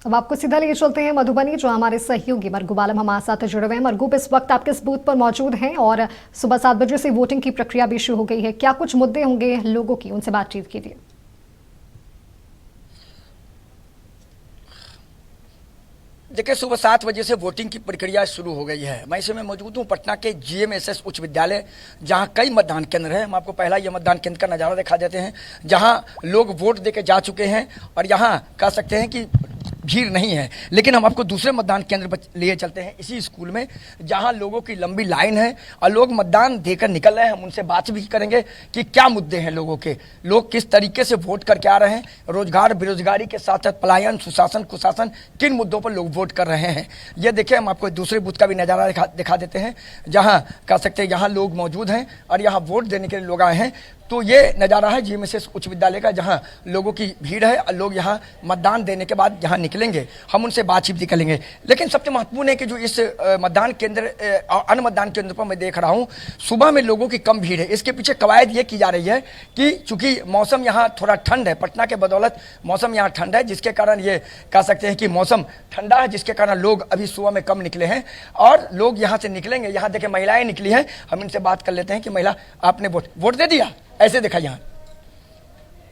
अब आपको सीधा लिए चलते हैं मधुबनी, जो हमारे सहयोगी मरगू आलम हमारे साथ जुड़े हुए हैं। मरगू, इस वक्त आप किस बूथ पर मौजूद हैं और सुबह 7 बजे से वोटिंग की प्रक्रिया भी शुरू हो गई है, क्या कुछ मुद्दे होंगे लोगों की, उनसे बातचीत कीजिए। देखिए, सुबह 7 बजे से वोटिंग की प्रक्रिया शुरू हो गई है। मैं इस समय मौजूद हूँ पटना के GMSS उच्च विद्यालय, जहाँ कई मतदान केंद्र हैं। हम आपको पहला ये मतदान केंद्र का नज़ारा दिखा देते हैं, जहाँ लोग वोट देके जा चुके हैं और यहाँ कह सकते हैं कि भीड़ नहीं है। लेकिन हम आपको दूसरे मतदान केंद्र पर लिए चलते हैं, इसी स्कूल में, जहां लोगों की लंबी लाइन है और लोग मतदान देकर निकल रहे हैं। हम उनसे बात भी करेंगे कि क्या मुद्दे हैं लोगों के, लोग किस तरीके से वोट करके आ रहे हैं, रोजगार बेरोजगारी के साथ साथ पलायन, सुशासन, कुशासन, किन मुद्दों पर लोग वोट कर रहे हैं। ये देखिए, हम आपको दूसरे बूथ का भी नज़ारा दिखा देते हैं, जहाँ कह सकते हैं यहाँ लोग मौजूद हैं और यहाँ वोट देने के लिए लोग आए हैं। तो ये नज़ारा है GMSS उच्च विद्यालय का, जहाँ लोगों की भीड़ है और लोग यहाँ मतदान देने के बाद यहाँ निकलेंगे। हम उनसे बातचीत भी करेंगे। लेकिन सबसे महत्वपूर्ण है कि जो इस मतदान केंद्र अन्य मतदान केंद्र पर मैं देख रहा हूँ, सुबह में लोगों की कम भीड़ है। इसके पीछे कवायद ये की जा रही है कि चूंकि मौसम यहाँ थोड़ा ठंड है, पटना के बदौलत मौसम यहाँ ठंड है, जिसके कारण ये कह सकते हैं कि मौसम ठंडा है, जिसके कारण लोग अभी सुबह में कम निकले हैं और लोग यहाँ से निकलेंगे। यहाँ देखें, महिलाएं निकली हैं। हम इनसे बात कर लेते हैं कि महिला, आपने वोट दे दिया? ऐसे देखा यहाँ,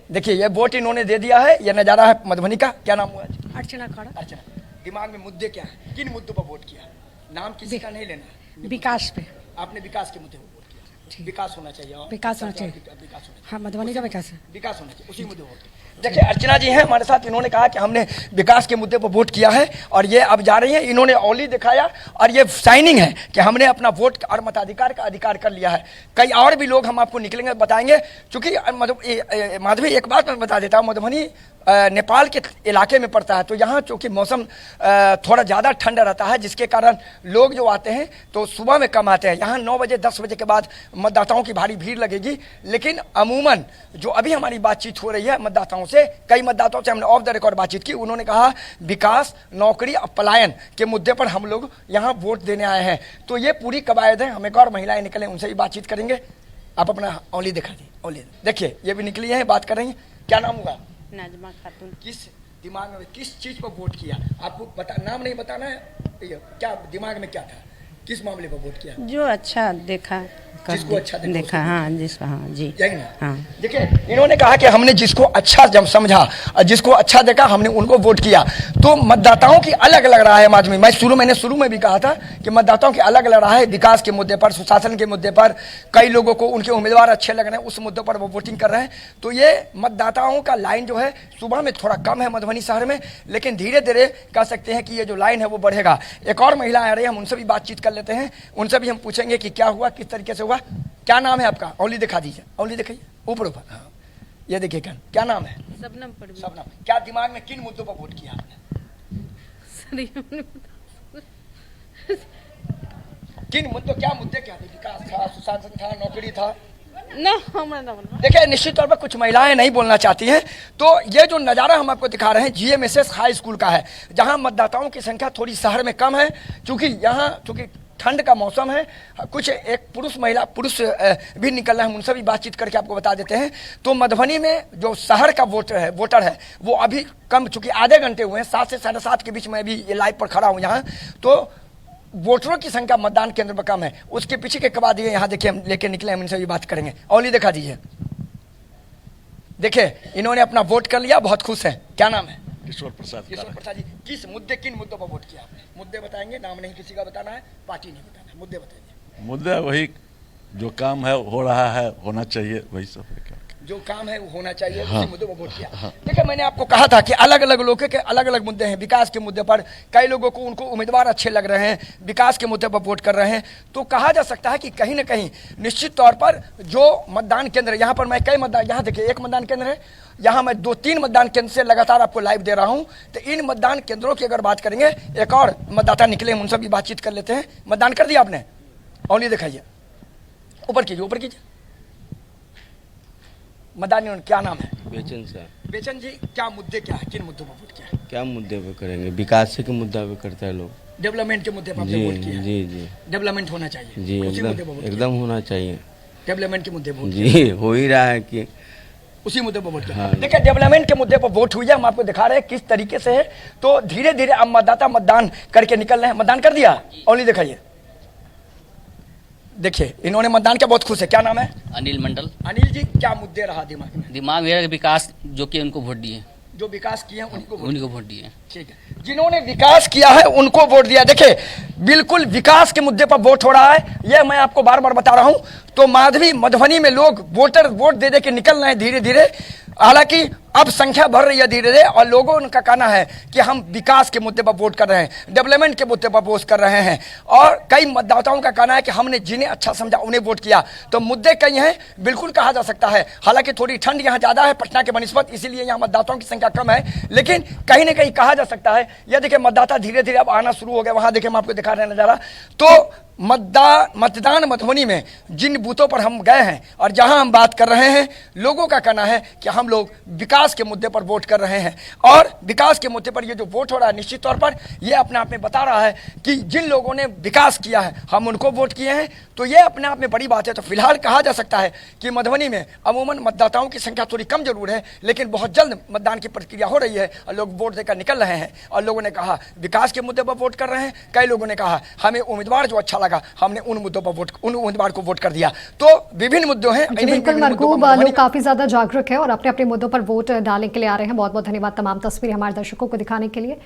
देखिए ये वोट इन्होंने दे दिया है। ये नज़ारा है मधुबनी का। क्या नाम हुआ? अर्चना खड़ा। अर्चना, दिमाग में मुद्दे क्या है, किन मुद्दों पर वोट किया? नाम किसी का नहीं लेना है, विकास पे। आपने विकास के मुद्दे पर वोट किया। विकास होना चाहिए, विकास होना चाहिए। विकास होना चाहिए। हाँ, मधुबनी का विकास है, विकास होना चाहिए, उसी मुद्दे पर वोट। देखिए, अर्चना जी हैं हमारे साथ। इन्होंने कहा कि हमने विकास के मुद्दे पर वोट किया है और ये अब जा रही हैं। इन्होंने औली दिखाया और ये साइनिंग है कि हमने अपना वोट और मताधिकार का अधिकार कर लिया है। कई और भी लोग हम आपको निकलेंगे, बताएंगे। चूंकि माधवी, एक बात मैं बता देता हूँ, मधुबनी नेपाल के इलाके में पड़ता है, तो यहाँ चूँकि मौसम थोड़ा ज़्यादा ठंड रहता है, जिसके कारण लोग जो आते हैं तो सुबह में कम आते हैं। यहाँ 9 बजे 10 बजे के बाद मतदाताओं की भारी भीड़ लगेगी। लेकिन अमूमन जो अभी हमारी बातचीत हो रही है मतदाताओं से, कई मतदाताओं से हमने ऑफ द रिकॉर्ड बातचीत की। उन्होंने कहा विकास, नौकरी और पलायन के मुद्दे पर हम लोग यहाँ वोट देने आए हैं। तो ये पूरी कवायद है। हम एक और महिलाएं निकले, उनसे भी बातचीत करेंगे। आप अपना औली दिखा दी। औली देखिए, ये भी निकली है, बात करेंगे। क्या नाम होगा? नाजमा खातून। किस दिमाग में, किस चीज पर वोट किया? आपको नाम नहीं बताना है, क्या दिमाग में क्या था, किस मामले पर वोट किया? जो अच्छा देखा, जिसको अच्छा देखा। हाँ, जिसको, हाँ जी, यही ना? हाँ। देखिए, इन्होंने कहा कि हमने जिसको अच्छा जब समझा और जिसको अच्छा देखा, हमने उनको वोट किया। तो मतदाताओं की अलग अलग रहा है माधवी। मैंने शुरू में भी कहा था कि मतदाताओं की अलग अलग रहा है। विकास के मुद्दे पर, सुशासन के मुद्दे पर, कई लोगों को उनके उम्मीदवार अच्छे लग रहे हैं, उस मुद्दों पर वो वोटिंग कर रहे हैं। तो ये मतदाताओं का लाइन जो है सुबह में थोड़ा कम है मधुबनी शहर में, लेकिन धीरे धीरे कह सकते हैं कि ये जो लाइन है वो बढ़ेगा। एक और महिला आ रही है, हम उनसे भी बातचीत कर लेते हैं। उनसे भी हम पूछेंगे कि क्या हुआ, किस तरीके से हुआ। क्या नाम है आपका? औली दिखा दीजिए, औली दिखाइए, ऊपर ऊपर। हाँ, ये देखिए, क्या नाम है? सबनम परवीन। सबनम, क्या दिमाग में किन मुद्दों पर वोट किया आपने? किन मुद्दों, क्या मुद्दे क्या थे? विकास था, सुशासन था, नौकरी था? देखिए, निश्चित तौर पर कुछ महिलाएं नहीं बोलना चाहती हैं। तो ये जो नज़ारा हम आपको दिखा रहे हैं GMSS हाई स्कूल का है, जहां मतदाताओं की संख्या थोड़ी शहर में कम है, चूंकि यहाँ चूंकि ठंड का मौसम है। कुछ एक पुरुष भी निकल रहे हैं, हम उनसे भी बातचीत करके आपको बता देते हैं। तो मधुबनी में जो शहर का वोटर है वो अभी कम, चूंकि आधे घंटे हुए हैं, 7 से 7:30 के बीच में अभी ये लाइव पर खड़ा हूँ यहाँ। तो वोटरों की संख्या मतदान केंद्र पर कम है। उसके पीछे के कवा दिए, यहाँ देखिए, हम लेके निकले, हम इनसे भी बात करेंगे। औली दिखा दीजिए। देखिए, इन्होंने अपना वोट कर लिया, बहुत खुश हैं। क्या नाम है? किशोर प्रसाद। किशोर प्रसाद जी, किन मुद्दों पर वोट किया आपने? मुद्दे बताएंगे, नाम नहीं किसी का बताना है, पार्टी नहीं बताना है, मुद्दे बताइए। मुद्दा वही, जो काम है हो रहा है, होना चाहिए, वही सब है। क्या जो काम है वो होना चाहिए, हाँ, उसी मुद्दे पर वोट किया। हाँ। देखिए, मैंने आपको कहा था कि अलग अलग लोगों के अलग अलग मुद्दे हैं। विकास के मुद्दे पर कई लोगों को उनको उम्मीदवार अच्छे लग रहे हैं, विकास के मुद्दे पर वोट कर रहे हैं। तो कहा जा सकता है कि कहीं ना कहीं निश्चित तौर पर जो मतदान केंद्र, यहाँ पर मैं कई मतदान, यहाँ देखिए एक मतदान केंद्र है, यहाँ मैं 2-3 मतदान केंद्र से लगातार आपको लाइव दे रहा हूँ। तो इन मतदान केंद्रों की अगर बात करेंगे, एक और मतदाता निकले, उनसे भी बातचीत कर लेते हैं। मतदान कर दिया आपने? औली दिखाइए, ऊपर कीजिए, ऊपर कीजिए। मतदान, क्या नाम है? बेचन सर। बेचन जी, क्या मुद्दे क्या है, किन मुद्दों पर वोट किया? क्या मुद्दे पे करेंगे? विकास के मुद्दा पे करता है लोग। डेवलपमेंट के मुद्दे पर जी वोट किया? जी। डेवलपमेंट होना चाहिए जी, एकदम होना चाहिए। डेवलपमेंट के मुद्दे वोट जी, हो ही रहा है कि उसी मुद्दे पर वोट किया। हाँ। देखिए डेवलपमेंट के मुद्दे पर वोट हुई है, हम आपको दिखा रहे हैं किस तरीके से है। तो धीरे धीरे अब मतदाता मतदान करके निकल रहे हैं। मतदान कर दिया और नहीं दिखाइए, देखिए इन्होंने मतदान किया, बहुत खुश है। क्या नाम है? अनिल मंडल। अनिल जी, क्या मुद्दे रहा दिमाग में? दिमाग मेरा विकास जो कि उनको वोट दिए, जो विकास किए हैं उनको वोट। उन्हीं को वोट दिए। ठीक है, जिन्होंने विकास किया है उनको वोट दिया। देखिए बिल्कुल विकास के मुद्दे पर वोट हो रहा है, यह मैं आपको बार बार बता रहा हूं। तो माधवी मधुबनी में लोग वोटर वोट दे दे के निकल रहे हैं धीरे धीरे। हालांकि अब संख्या बढ़ रही है धीरे धीरे, और लोगों का कहना है कि हम विकास के मुद्दे पर वोट कर रहे हैं, डेवलपमेंट के मुद्दे पर वोट कर रहे हैं। और कई मतदाताओं का कहना है कि हमने जिन्हें अच्छा समझा उन्हें वोट किया। तो मुद्दे कई हैं, बिल्कुल कहा जा सकता है। हालांकि थोड़ी ठंड यहाँ ज्यादा है पटना के बनिस्बत, इसीलिए यहाँ मतदाताओं की संख्या कम है, लेकिन कहीं ना कहीं कहा जा सकता है। यह देखिए मतदाता धीरे धीरे अब आना शुरू हो गया। वहां देखिए, मैं आपको दिखा रहे हैं नजारा। तो मतदान मधुबनी में जिन बूथों पर हम गए हैं और जहां हम बात कर रहे हैं, लोगों का कहना है कि हम लोग विकास के मुद्दे पर वोट कर रहे हैं। और विकास के मुद्दे पर ये जो वोट हो रहा है, निश्चित तौर पर ये अपने आप में बता रहा है कि जिन लोगों ने विकास किया है हम उनको वोट किए हैं। तो ये अपने आप में बड़ी बात है। तो फिलहाल कहा जा सकता है कि मधुबनी में अमूमन मतदाताओं की संख्या थोड़ी कम जरूर है, लेकिन बहुत जल्द मतदान की प्रक्रिया हो रही है और लोग वोट देकर निकल रहे हैं। और लोगों ने कहा विकास के मुद्दे पर वोट कर रहे हैं, कई लोगों ने कहा हमें उम्मीदवार जो अच्छा लगा हमने उन मुद्दों पर वोट, उन उम्मीदवार को वोट कर दिया। तो विभिन्न मुद्दों हैं। जी बिल्कुल मरगूब, लोग काफी ज्यादा जागरूक है और अपने अपने मुद्दों पर वोट डालने के लिए आ रहे हैं। बहुत बहुत धन्यवाद तमाम तस्वीरें हमारे दर्शकों को दिखाने के लिए।